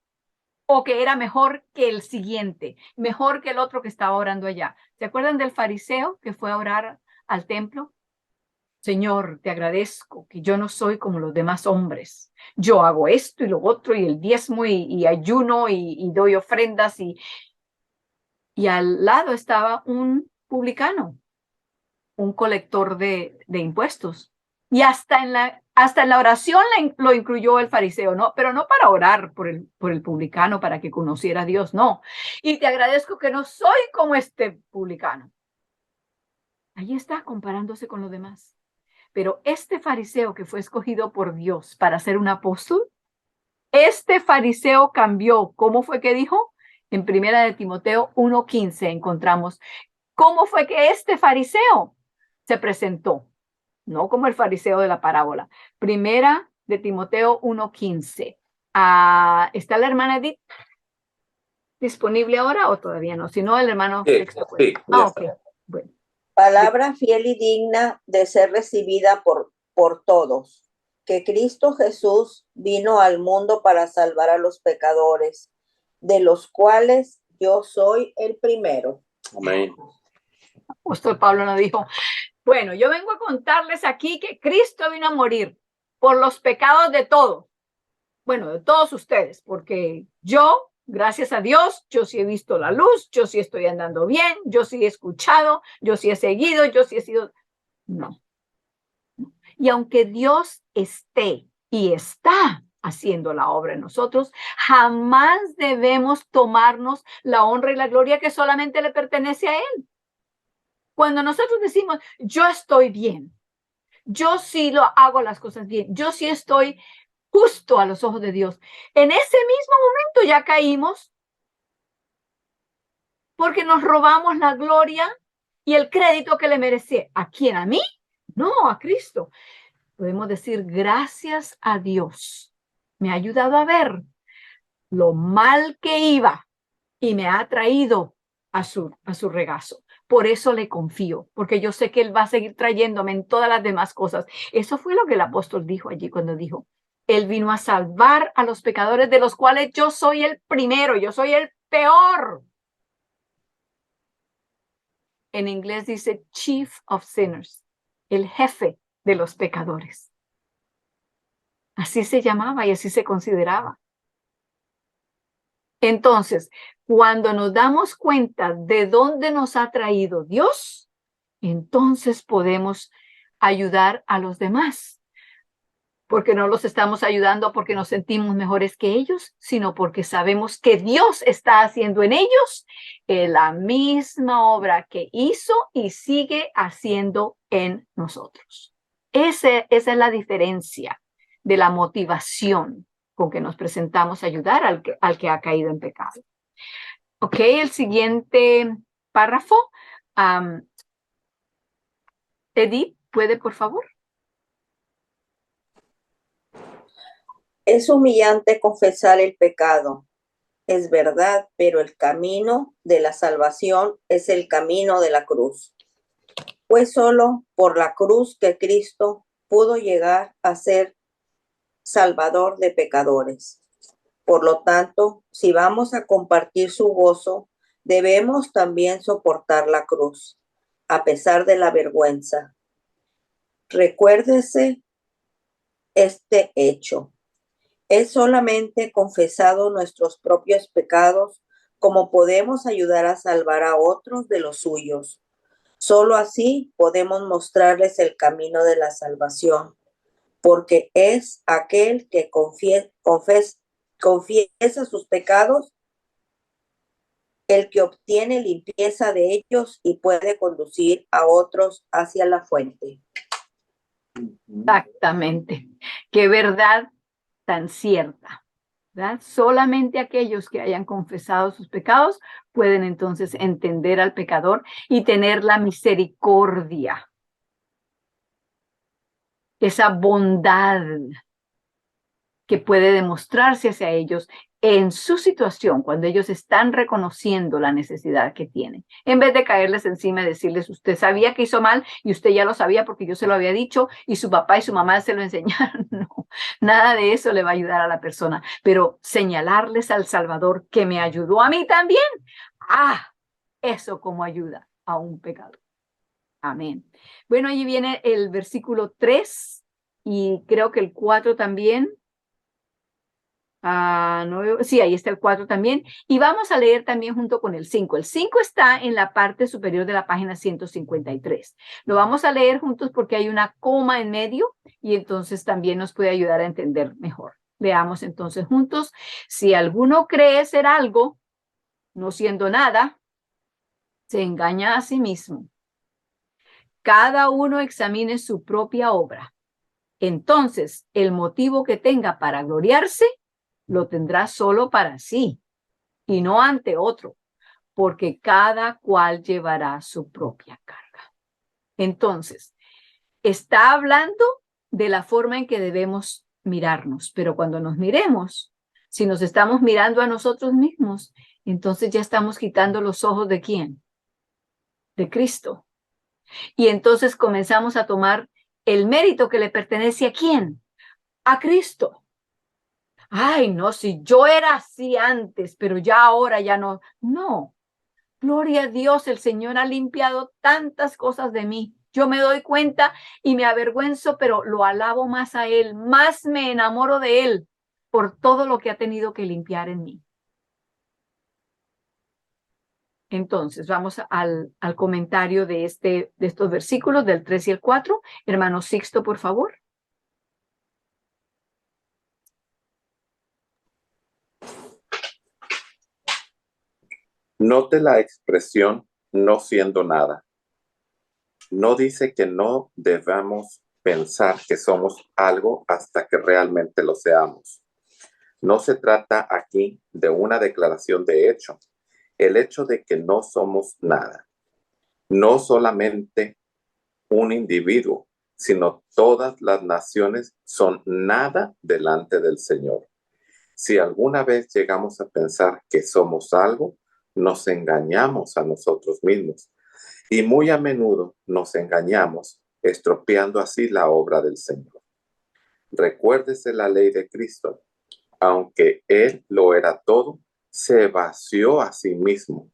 o que era mejor que el siguiente, mejor que el otro que estaba orando allá. ¿Se acuerdan del fariseo que fue a orar al templo? Señor, te agradezco que yo no soy como los demás hombres. Yo hago esto y lo otro y el diezmo y ayuno y doy ofrendas y al lado estaba un publicano, un colector de impuestos. Y hasta en la oración lo incluyó el fariseo, ¿no? Pero no para orar por el publicano, para que conociera a Dios, no. Y te agradezco que no soy como este publicano. Ahí está comparándose con los demás. Pero este fariseo que fue escogido por Dios para ser un apóstol, este fariseo cambió. ¿Cómo fue que dijo? En 1 de Timoteo 1:15 encontramos cómo fue que este fariseo se presentó, no como el fariseo de la parábola. 1 de Timoteo 1:15. ¿Está la hermana Edith disponible ahora o todavía no? Si no, el hermano Sexto. Sí, ok. Bueno. Palabra fiel y digna de ser recibida por todos, que Cristo Jesús vino al mundo para salvar a los pecadores, de los cuales yo soy el primero. Amén. Apóstol Pablo nos dijo, bueno, yo vengo a contarles aquí que Cristo vino a morir por los pecados de todos. Bueno, de todos ustedes, porque yo, gracias a Dios, yo sí he visto la luz, yo sí estoy andando bien, yo sí he escuchado, yo sí he seguido, yo sí he sido... No. Y aunque Dios esté y está haciendo la obra en nosotros, jamás debemos tomarnos la honra y la gloria que solamente le pertenece a Él. Cuando nosotros decimos, yo estoy bien, yo sí lo hago las cosas bien, yo sí estoy justo a los ojos de Dios, en ese mismo momento ya caímos porque nos robamos la gloria y el crédito que le merece. ¿A quién? ¿A mí? No, a Cristo. Podemos decir gracias a Dios. Me ha ayudado a ver lo mal que iba y me ha traído a su regazo. Por eso le confío, porque yo sé que Él va a seguir trayéndome en todas las demás cosas. Eso fue lo que el apóstol dijo allí cuando dijo, Él vino a salvar a los pecadores, de los cuales yo soy el primero, yo soy el peor. En inglés dice chief of sinners, el jefe de los pecadores. Así se llamaba y así se consideraba. Entonces, cuando nos damos cuenta de dónde nos ha traído Dios, entonces podemos ayudar a los demás. Porque no los estamos ayudando porque nos sentimos mejores que ellos, sino porque sabemos que Dios está haciendo en ellos la misma obra que hizo y sigue haciendo en nosotros. Esa es la diferencia de la motivación con que nos presentamos a ayudar al que ha caído en pecado. Ok, el siguiente párrafo. Edith, ¿puede por favor? Es humillante confesar el pecado, es verdad, pero el camino de la salvación es el camino de la cruz. Fue solo por la cruz que Cristo pudo llegar a ser Salvador de pecadores. Por lo tanto, si vamos a compartir su gozo, debemos también soportar la cruz, a pesar de la vergüenza. Recuérdese este hecho. Es solamente confesado nuestros propios pecados como podemos ayudar a salvar a otros de los suyos. Solo así podemos mostrarles el camino de la salvación, porque es aquel que confiesa sus pecados el que obtiene limpieza de ellos y puede conducir a otros hacia la fuente. Exactamente. Qué verdad tan cierta, ¿verdad? Solamente aquellos que hayan confesado sus pecados pueden entonces entender al pecador y tener la misericordia, esa bondad que puede demostrarse hacia ellos en su situación, cuando ellos están reconociendo la necesidad que tienen. En vez de caerles encima y decirles, usted sabía que hizo mal y usted ya lo sabía porque yo se lo había dicho y su papá y su mamá se lo enseñaron. No, nada de eso le va a ayudar a la persona. Pero señalarles al Salvador que me ayudó a mí también. Eso como ayuda a un pecador. Amén. Bueno, allí viene el versículo 3 y creo que el 4 también. No, sí, ahí está el 4 también. Y vamos a leer también junto con el 5. El 5 está en la parte superior de la página 153. Lo vamos a leer juntos porque hay una coma en medio y entonces también nos puede ayudar a entender mejor. Leamos entonces juntos. Si alguno cree ser algo, no siendo nada, se engaña a sí mismo. Cada uno examine su propia obra. Entonces, el motivo que tenga para gloriarse lo tendrá solo para sí y no ante otro, porque cada cual llevará su propia carga. Entonces, está hablando de la forma en que debemos mirarnos, pero cuando nos miremos, si nos estamos mirando a nosotros mismos, entonces ya estamos quitando los ojos ¿de quién? De Cristo. Y entonces comenzamos a tomar el mérito que le pertenece ¿a quién? A Cristo. Ay, no, si yo era así antes, pero ya ahora ya no. No, gloria a Dios, el Señor ha limpiado tantas cosas de mí. Yo me doy cuenta y me avergüenzo, pero lo alabo más a Él, más me enamoro de Él por todo lo que ha tenido que limpiar en mí. Entonces, vamos al comentario de estos versículos del 3 y el 4. Hermano Sixto, por favor. Note la expresión no siendo nada. No dice que no debamos pensar que somos algo hasta que realmente lo seamos. No se trata aquí de una declaración de hecho. El hecho de que no somos nada. No solamente un individuo, sino todas las naciones son nada delante del Señor. Si alguna vez llegamos a pensar que somos algo, nos engañamos a nosotros mismos y muy a menudo nos engañamos, estropeando así la obra del Señor. Recuérdese la ley de Cristo. Aunque Él lo era todo, se vació a sí mismo.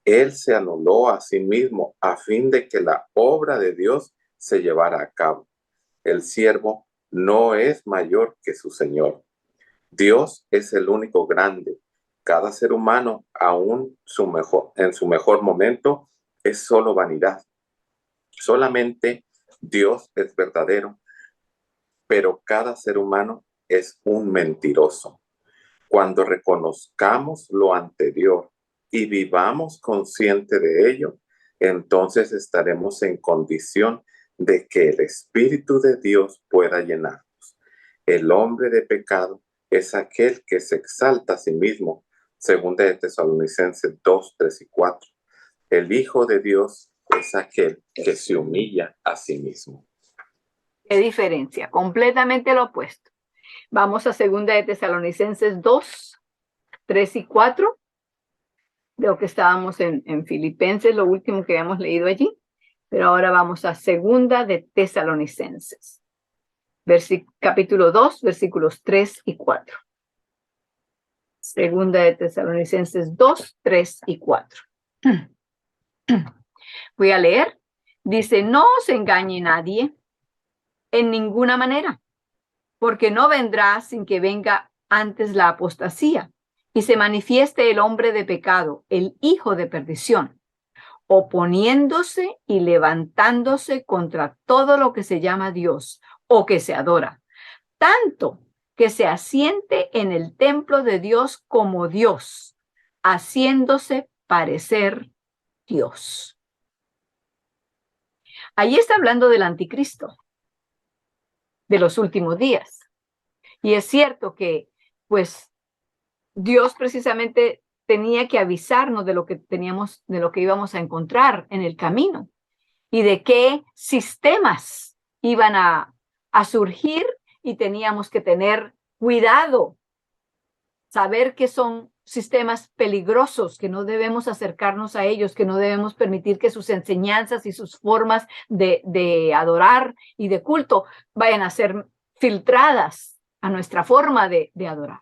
Él se anuló a sí mismo a fin de que la obra de Dios se llevara a cabo. El siervo no es mayor que su Señor. Dios es el único grande. Cada ser humano, aún en su mejor momento, es solo vanidad. Solamente Dios es verdadero, pero cada ser humano es un mentiroso. Cuando reconozcamos lo anterior y vivamos consciente de ello, entonces estaremos en condición de que el Espíritu de Dios pueda llenarnos. El hombre de pecado es aquel que se exalta a sí mismo, según de Tesalonicenses 2, 3 y 4. El Hijo de Dios es aquel que se humilla a sí mismo. ¿Qué diferencia? Completamente lo opuesto. Vamos a 2 de Tesalonicenses 2, 3 y 4. Veo que estábamos en Filipenses, lo último que habíamos leído allí. Pero ahora vamos a 2 de Tesalonicenses. Capítulo 2, versículos 3 y 4. 2 de Tesalonicenses 2, 3 y 4. Voy a leer. Dice, no os engañe nadie en ninguna manera, porque no vendrá sin que venga antes la apostasía y se manifieste el hombre de pecado, el hijo de perdición, oponiéndose y levantándose contra todo lo que se llama Dios o que se adora, tanto que se asiente en el templo de Dios como Dios, haciéndose parecer Dios. Allí está hablando del anticristo, de los últimos días. Y es cierto que, pues, Dios precisamente tenía que avisarnos de lo que teníamos, de lo que íbamos a encontrar en el camino y de qué sistemas iban a surgir, y teníamos que tener cuidado, saber que son sistemas peligrosos, que no debemos acercarnos a ellos, que no debemos permitir que sus enseñanzas y sus formas de adorar y de culto vayan a ser filtradas a nuestra forma de adorar.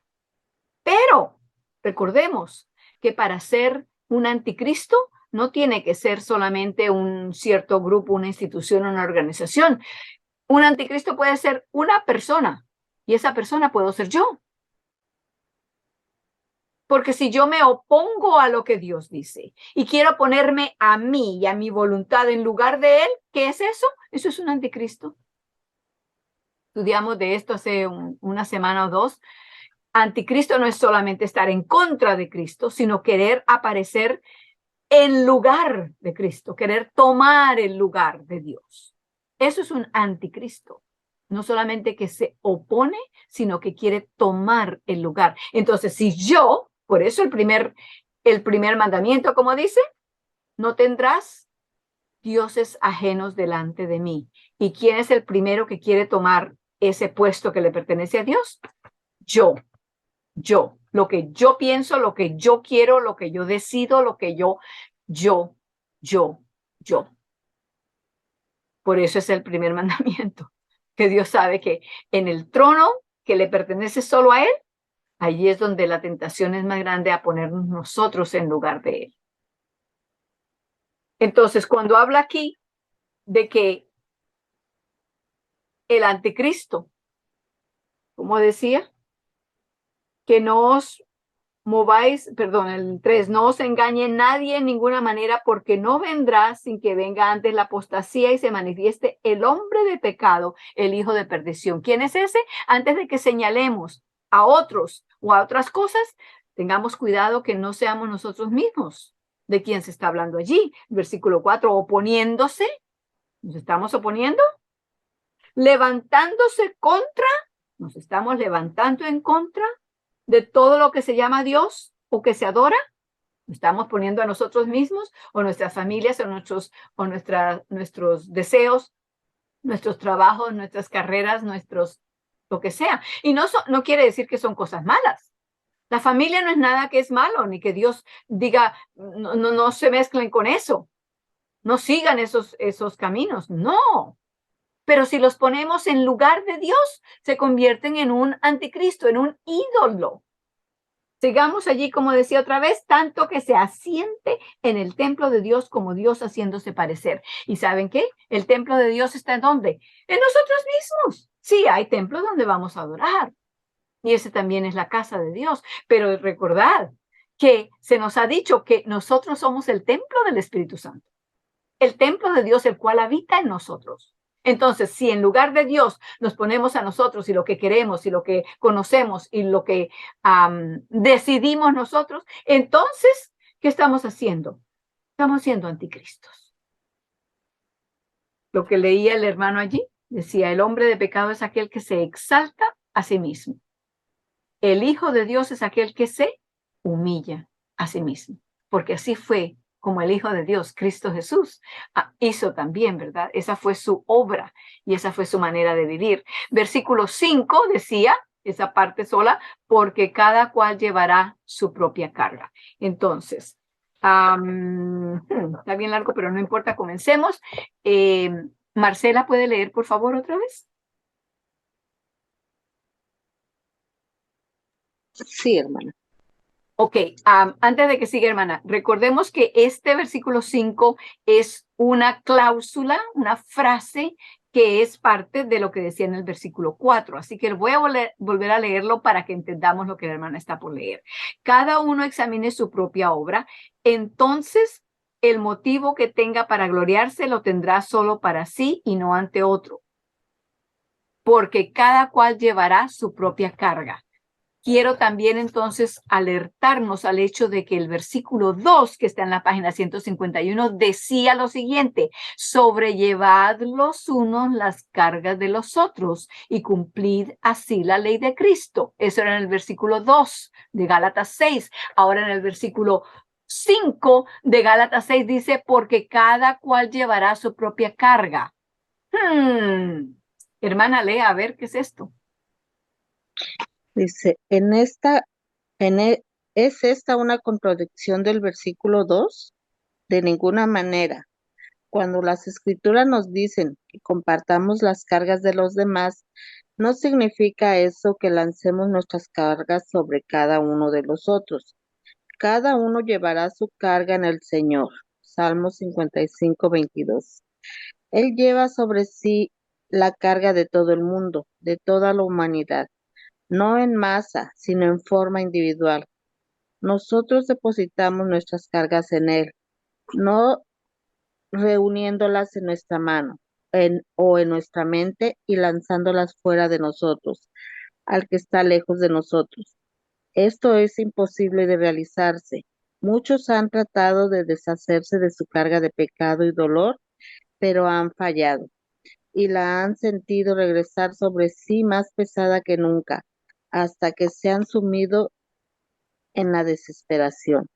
Pero recordemos que para ser un anticristo no tiene que ser solamente un cierto grupo, una institución, una organización. Un anticristo puede ser una persona, y esa persona puedo ser yo. Porque si yo me opongo a lo que Dios dice y quiero ponerme a mí y a mi voluntad en lugar de Él, ¿qué es eso? Eso es un anticristo. Estudiamos de esto hace una semana o dos. Anticristo no es solamente estar en contra de Cristo, sino querer aparecer en lugar de Cristo, querer tomar el lugar de Dios. Eso es un anticristo. No solamente que se opone, sino que quiere tomar el lugar. Entonces, si yo, por eso el primer mandamiento, como dice, no tendrás dioses ajenos delante de mí. ¿Y quién es el primero que quiere tomar ese puesto que le pertenece a Dios? Yo. Lo que yo pienso, lo que yo quiero, lo que yo decido, lo que yo. Por eso es el primer mandamiento, que Dios sabe que en el trono que le pertenece solo a Él, allí es donde la tentación es más grande a ponernos nosotros en lugar de Él. Entonces, cuando habla aquí de que el anticristo, como decía, que no os mováis, perdón, el 3, no os engañe nadie en ninguna manera, porque no vendrá sin que venga antes la apostasía y se manifieste el hombre de pecado, el hijo de perdición. ¿Quién es ese? Antes de que señalemos a otros o a otras cosas, tengamos cuidado que no seamos nosotros mismos de quién se está hablando allí. Versículo 4, oponiéndose, ¿nos estamos oponiendo? Levantándose contra, ¿nos estamos levantando en contra de todo lo que se llama Dios o que se adora? ¿Estamos poniendo a nosotros mismos o nuestras familias o nuestros deseos, nuestros trabajos, nuestras carreras, lo que sea? Y no quiere decir que son cosas malas. La familia no es nada que es malo, ni que Dios diga, no se mezclen con eso. No sigan esos caminos. No. Pero si los ponemos en lugar de Dios, se convierten en un anticristo, en un ídolo. Sigamos allí, como decía otra vez, tanto que se asiente en el templo de Dios como Dios haciéndose parecer. ¿Y saben qué? El templo de Dios está ¿en dónde? En nosotros mismos. Sí, hay templos donde vamos a adorar. Y ese también es la casa de Dios. Pero recordad que se nos ha dicho que nosotros somos el templo del Espíritu Santo. El templo de Dios, el cual habita en nosotros. Entonces, si en lugar de Dios nos ponemos a nosotros y lo que queremos y lo que conocemos y lo que decidimos nosotros, entonces, ¿qué estamos haciendo? Estamos siendo anticristos. Lo que leía el hermano allí decía, el hombre de pecado es aquel que se exalta a sí mismo. El Hijo de Dios es aquel que se humilla a sí mismo, porque así fue como el Hijo de Dios, Cristo Jesús, hizo también, ¿verdad? Esa fue su obra y esa fue su manera de vivir. Versículo 5 decía, esa parte sola, porque cada cual llevará su propia carga. Entonces, está bien largo, pero no importa, comencemos. Marcela, ¿puede leer, por favor, otra vez? Sí, hermana. Ok, antes de que siga, hermana, recordemos que este versículo 5 es una cláusula, una frase que es parte de lo que decía en el versículo 4. Así que voy a volver a leerlo para que entendamos lo que la hermana está por leer. Cada uno examine su propia obra, entonces el motivo que tenga para gloriarse lo tendrá solo para sí y no ante otro, porque cada cual llevará su propia carga. Quiero también entonces alertarnos al hecho de que el versículo 2, que está en la página 151, decía lo siguiente: sobrellevad los unos las cargas de los otros y cumplid así la ley de Cristo. Eso era en el versículo 2 de Gálatas 6. Ahora en el versículo 5 de Gálatas 6 dice, porque cada cual llevará su propia carga. Hermana, lea a ver qué es esto. Dice, ¿es esta una contradicción del versículo 2? De ninguna manera. Cuando las escrituras nos dicen que compartamos las cargas de los demás, no significa eso que lancemos nuestras cargas sobre cada uno de los otros. Cada uno llevará su carga en el Señor. Salmo 55:22. Él lleva sobre sí la carga de todo el mundo, de toda la humanidad, no en masa, sino en forma individual. Nosotros depositamos nuestras cargas en Él, no reuniéndolas en nuestra mano o en nuestra mente y lanzándolas fuera de nosotros, al que está lejos de nosotros. Esto es imposible de realizarse. Muchos han tratado de deshacerse de su carga de pecado y dolor, pero han fallado y la han sentido regresar sobre sí más pesada que nunca, hasta que se han sumido en la desesperación.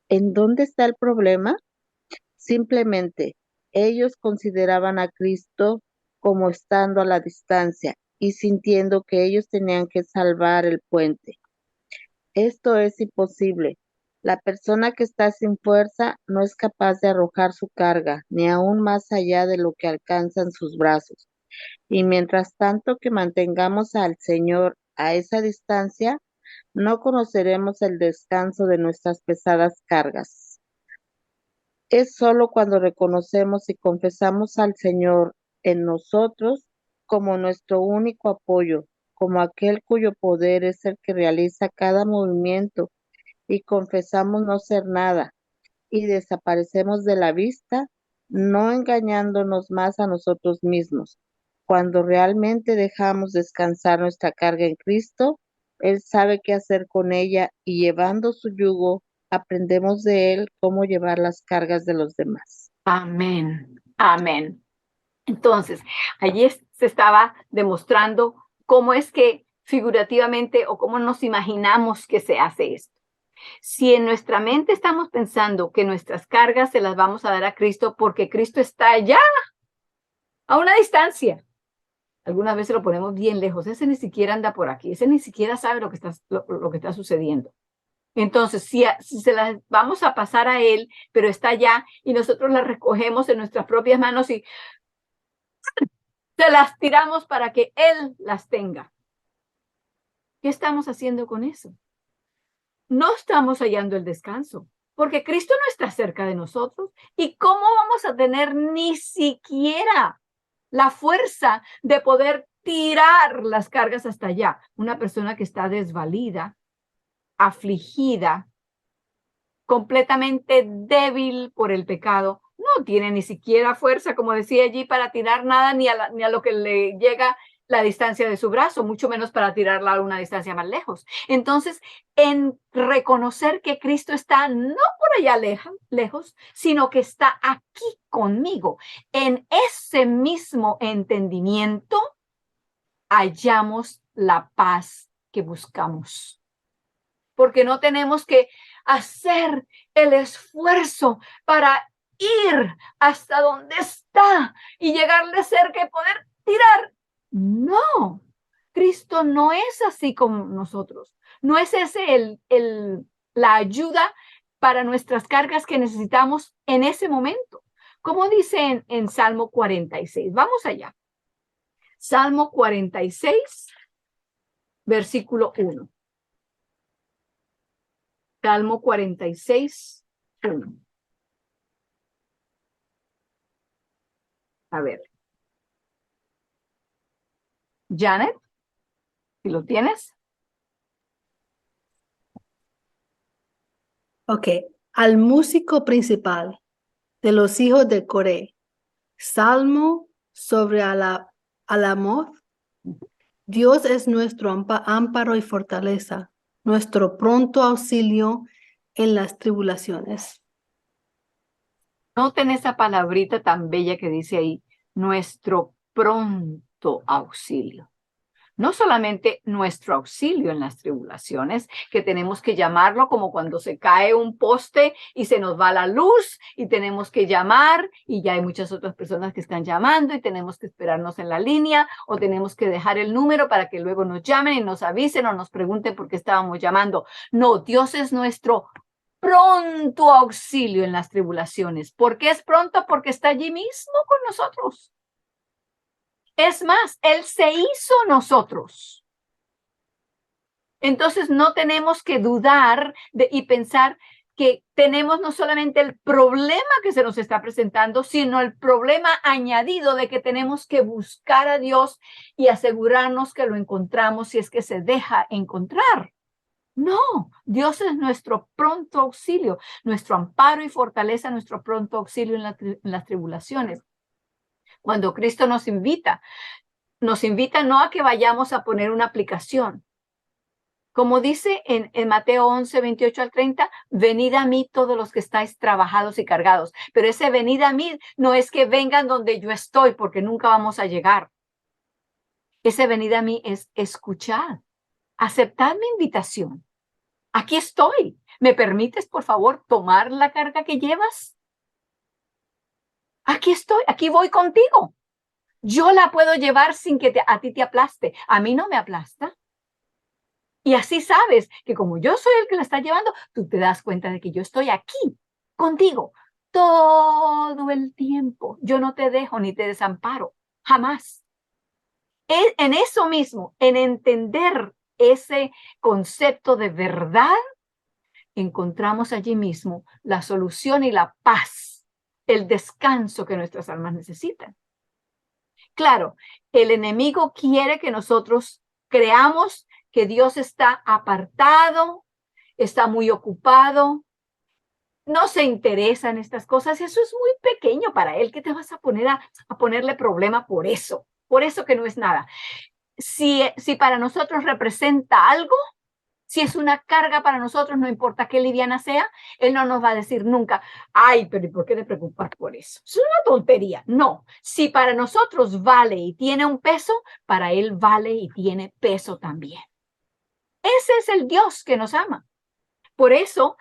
¿En dónde está el problema? Simplemente, ellos consideraban a Cristo como estando a la distancia y sintiendo que ellos tenían que salvar el puente. Esto es imposible. La persona que está sin fuerza no es capaz de arrojar su carga, ni aún más allá de lo que alcanzan sus brazos. Y mientras tanto que mantengamos al Señor a esa distancia, no conoceremos el descanso de nuestras pesadas cargas. Es solo cuando reconocemos y confesamos al Señor en nosotros como nuestro único apoyo, como aquel cuyo poder es el que realiza cada movimiento, y confesamos no ser nada, y desaparecemos de la vista, no engañándonos más a nosotros mismos. Cuando realmente dejamos descansar nuestra carga en Cristo, Él sabe qué hacer con ella, y llevando su yugo, aprendemos de Él cómo llevar las cargas de los demás. Amén, amén. Entonces, allí se estaba demostrando cómo es que figurativamente o cómo nos imaginamos que se hace esto. Si en nuestra mente estamos pensando que nuestras cargas se las vamos a dar a Cristo porque Cristo está allá, a una distancia. Algunas veces lo ponemos bien lejos. Ese ni siquiera anda por aquí. Ese ni siquiera sabe lo que está sucediendo. Entonces, si se las vamos a pasar a Él, pero está allá y nosotros las recogemos en nuestras propias manos y se las tiramos para que Él las tenga. ¿Qué estamos haciendo con eso? No estamos hallando el descanso, porque Cristo no está cerca de nosotros. ¿Y cómo vamos a tener ni siquiera la fuerza de poder tirar las cargas hasta allá? Una persona que está desvalida, afligida, completamente débil por el pecado, no tiene ni siquiera fuerza, como decía allí, para tirar nada ni a lo que le llega la distancia de su brazo, mucho menos para tirarla a una distancia más lejos. Entonces, en reconocer que Cristo está no por allá lejos, sino que está aquí conmigo, en ese mismo entendimiento, hallamos la paz que buscamos. Porque no tenemos que hacer el esfuerzo para ir hasta donde está y llegarle cerca y poder tirar. No, Cristo no es así como nosotros. No es ese la ayuda para nuestras cargas que necesitamos en ese momento. Como dice en Salmo 46. Vamos allá. Salmo 46, versículo 1. Salmo 46, 1. A ver. Janet, si lo tienes. Ok. Al músico principal de los hijos de Coré. Salmo sobre Alamoth. Dios es nuestro amparo y fortaleza, nuestro pronto auxilio en las tribulaciones. Noten esa palabrita tan bella que dice ahí, nuestro pronto auxilio. No solamente nuestro auxilio en las tribulaciones, que tenemos que llamarlo como cuando se cae un poste y se nos va la luz y tenemos que llamar y ya hay muchas otras personas que están llamando y tenemos que esperarnos en la línea o tenemos que dejar el número para que luego nos llamen y nos avisen o nos pregunten por qué estábamos llamando. No, Dios es nuestro pronto auxilio en las tribulaciones. ¿Por qué es pronto? Porque está allí mismo con nosotros. Es más, Él se hizo nosotros. Entonces no tenemos que dudar y pensar que tenemos no solamente el problema que se nos está presentando, sino el problema añadido de que tenemos que buscar a Dios y asegurarnos que lo encontramos si es que se deja encontrar. No, Dios es nuestro pronto auxilio, nuestro amparo y fortaleza, nuestro pronto auxilio en las tribulaciones. Cuando Cristo nos invita no a que vayamos a poner una aplicación. Como dice en Mateo 11, 28 al 30, venid a mí todos los que estáis trabajados y cargados. Pero ese venid a mí no es que vengan donde yo estoy, porque nunca vamos a llegar. Ese venid a mí es escuchar, aceptar mi invitación. Aquí estoy. ¿Me permites, por favor, tomar la carga que llevas? Aquí estoy, aquí voy contigo. Yo la puedo llevar sin que a ti te aplaste. A mí no me aplasta. Y así sabes que como yo soy el que la está llevando, tú te das cuenta de que yo estoy aquí contigo todo el tiempo. Yo no te dejo ni te desamparo, jamás. En eso mismo, en entender ese concepto de verdad, encontramos allí mismo la solución y la paz, el descanso que nuestras almas necesitan. Claro, el enemigo quiere que nosotros creamos que Dios está apartado, está muy ocupado, no se interesa en estas cosas. Eso es muy pequeño para él. ¿Qué te vas a poner a ponerle problema por eso? Por eso que no es nada. Si para nosotros representa algo, si es una carga para nosotros, no importa qué liviana sea, Él no nos va a decir nunca, ay, pero ¿y por qué te preocupas por eso? Es una tontería. No, si para nosotros vale y tiene un peso, para Él vale y tiene peso también. Ese es el Dios que nos ama. Por eso,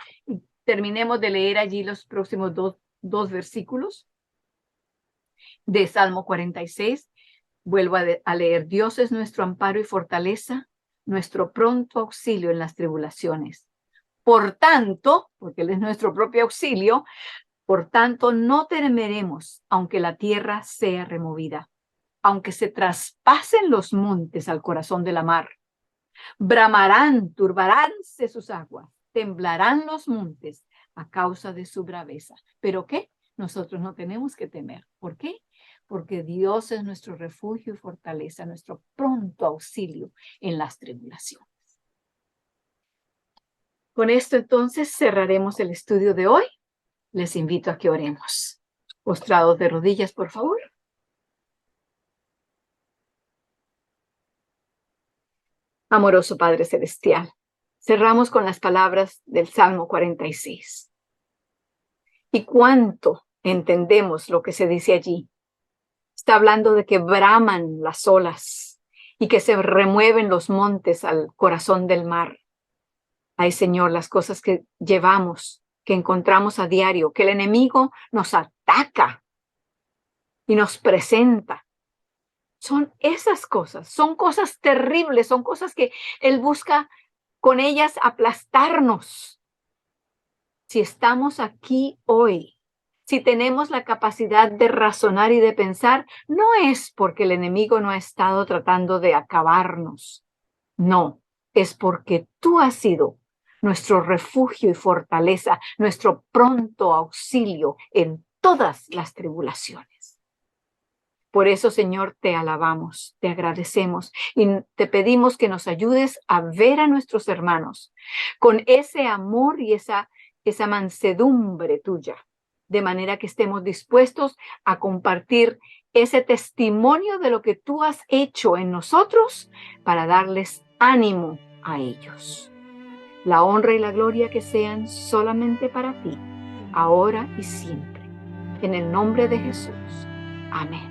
terminemos de leer allí los próximos dos versículos de Salmo 46. Vuelvo a leer, Dios es nuestro amparo y fortaleza, nuestro pronto auxilio en las tribulaciones. Por tanto, porque Él es nuestro propio auxilio, por tanto no temeremos aunque la tierra sea removida, aunque se traspasen los montes al corazón de la mar. Bramarán, turbaránse sus aguas, temblarán los montes a causa de su braveza. ¿Pero qué? Nosotros no tenemos que temer. ¿Por qué? Porque Dios es nuestro refugio y fortaleza, nuestro pronto auxilio en las tribulaciones. Con esto entonces cerraremos el estudio de hoy. Les invito a que oremos. Postrados de rodillas, por favor. Amoroso Padre Celestial, cerramos con las palabras del Salmo 46. ¿Y cuánto entendemos lo que se dice allí? Está hablando de que braman las olas y que se remueven los montes al corazón del mar. Ay, Señor, las cosas que llevamos, que encontramos a diario, que el enemigo nos ataca y nos presenta. Son esas cosas, son cosas terribles, son cosas que Él busca con ellas aplastarnos. Si estamos aquí hoy, si tenemos la capacidad de razonar y de pensar, no es porque el enemigo no ha estado tratando de acabarnos. No, es porque tú has sido nuestro refugio y fortaleza, nuestro pronto auxilio en todas las tribulaciones. Por eso, Señor, te alabamos, te agradecemos y te pedimos que nos ayudes a ver a nuestros hermanos con ese amor y esa mansedumbre tuya, de manera que estemos dispuestos a compartir ese testimonio de lo que tú has hecho en nosotros para darles ánimo a ellos. La honra y la gloria que sean solamente para ti, ahora y siempre. En el nombre de Jesús. Amén.